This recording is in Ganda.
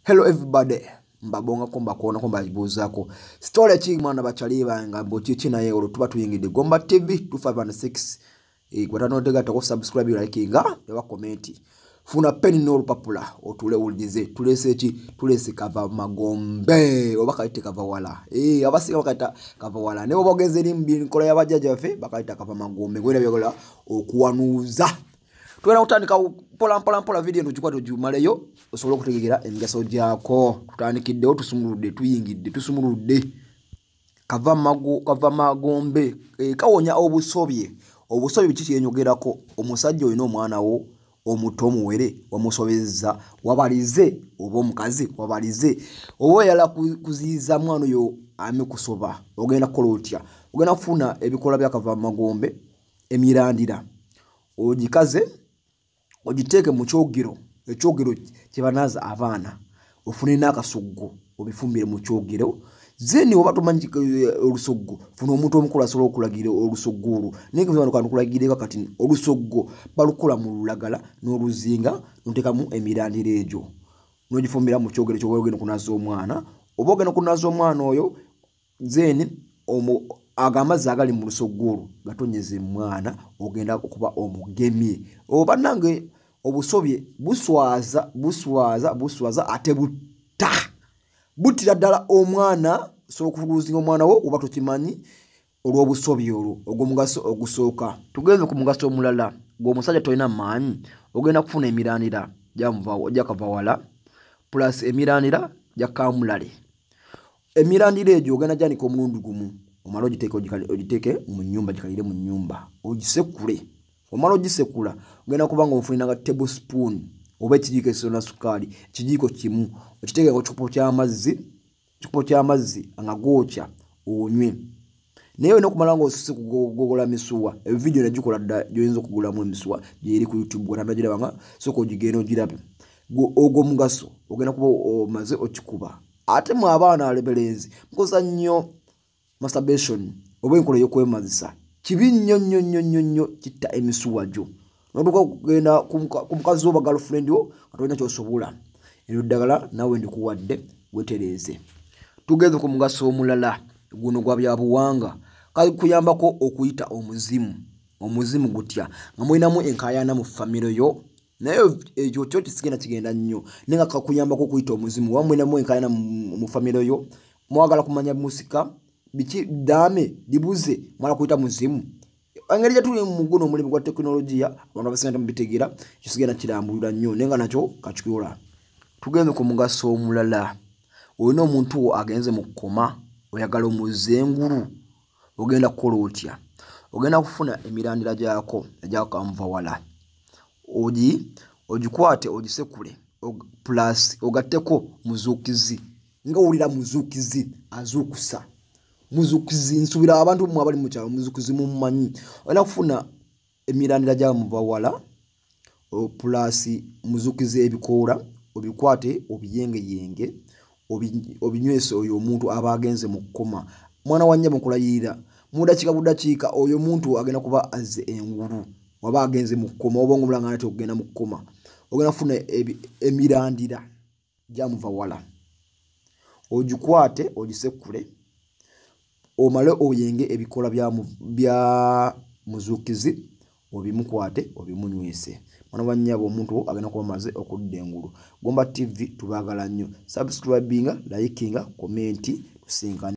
Hello everybody. Mbabonga komba kuona komba ibuzako. Story chi mwana bachali banga mbochi china ye olutuba tuyingide Gomba TV 256. Kwatano tega to subscribe like nga ya comment. Funa pen no lupapula otule ulize tulese chi tulese kava magombe obakaite kava wala. Abasika bakaita kava wala. Ne obogeze limbi nkola ya bajaja bafe bakaita kava magombe. Gwera byogola okuwanuza. Tuwena utandika pola video nchukua tujumaleyo osobola okutegekera emigaso gyako tutandikiddewo tusumuludde kava magombe kawonya obusobye biki yenyogerako omusajja oyina omwana wo omuto omuwere wamusobezza wabalize oba omukazi wabalize oba yala kuziyiza mwana oyo amekusoba ogenda kukola otya ogenda kufuna ebikola bya kava magombe emirandira ogikaze ogiteke mu kyogero ekyogero kibanaza abaana ofune n'akasuggo obifumbire mu kyogero zeni oba tomanyi olusoggo funa omuntu omukulu asobola okulagira olusoggo olwo naye kivano kantu kulagireko kati olusoggo balukola mu lulagala n'oluzinga notekamu emirandira egyo n'ogifumbira mu kyogero kyogenda kunaza omwana oba ogenda kunaza omwana oyo zeni agamazi agali mu lusoggo olwo gatonyeze mwana ogenda okuba omugemye oba nange obusobye buswaza ate butira ddala omwana so okuluzinga omwana wo oba tokimanyi olw'obusobye olwo ogw'omugaso ogusooka tugenze ku mugaso omulala gw'omusajja tolina maanyi ogenda kufuna emirandira gya kavawala plus emirandira gya kamulale emirandira egyo ogenda gyanika omulundi gumu omala ogiteeke mu nnyumba gikalire mu nnyumba ogisekule omala ogisekula ogenda kubanga ofunina nga tablespoon oba ekijiko ekisona sukali ekijiko kimu okiteeke ku kikopo ky'amazzi nga gookya onywe naye olina okumala nga osise kugogola misuwa evidiyo nagikola dda gyoyinza okugulamu emisuwa gyeri ku YouTube gwatandagiraba nga soka ogigenda ogirabe ogwo mugaso ogenda kuba omaze okikuba ate mu abaana alebelenzi mukoza nnyo masturbation oba enkola y'okwemazisa kibi nnyo kitta emisuwa gyo notuka okugenda ku mukazi wo ba girlfriend wo katolina kyosobola eryo ddagala nawe ndikuwadde wetereeze tugenze ku mugaso omulala guno gwa byabuwanga kuyambako okuyita omuzimu gutya nga mulinamu enkayana mu famire yo naye ekyo kyo kigenda nnyo naye nga kakuyambako okuyita omuzimu wa mulinamu enkayana mu famire yo mwagala kumanya musika biki dame dibuze mwala kuyita muzimu engeri gyetuli mu guno omulimu gwa tekinologiya abantu abasinga mubitegeera kisigenda kirambulira nnyo naye nga nakyo kakikola tugenze ku mugaso omulala olina omuntu agenze mu kkoma oyagala omuzengulu ogenda kukola otya ogenda kufuna emirandira gyako egyakamuvawala ogikwate ogisekule plus ogatteko muzuukizi nga owulira muzuukizi azuukusa muzukizi nsubira abantu mu abali mu kyalo muzukizi mumanyi olina kufuna emirandira gya muvawala plus muzukizi ebikoola obikwate obiyengeyenge obinywese oyo omuntu aba agenze mu kkoma mwana wa nnyama okulayirira mu budakiika oyo omuntu agenda kuba azze engulu waba agenze mu kkoma obongo mulanga nate okugenda mu kkoma ogenda kufuna emirandira gya muvawala ogikwate ogisekule omale oyenge ebikola bya muzukizi obimukwate obimunywese mwana wa nnyabo omuntu agenda kuba maze okudda engulu Gomba TV tubaagala nnyo subscribinga likinga comment tusinkana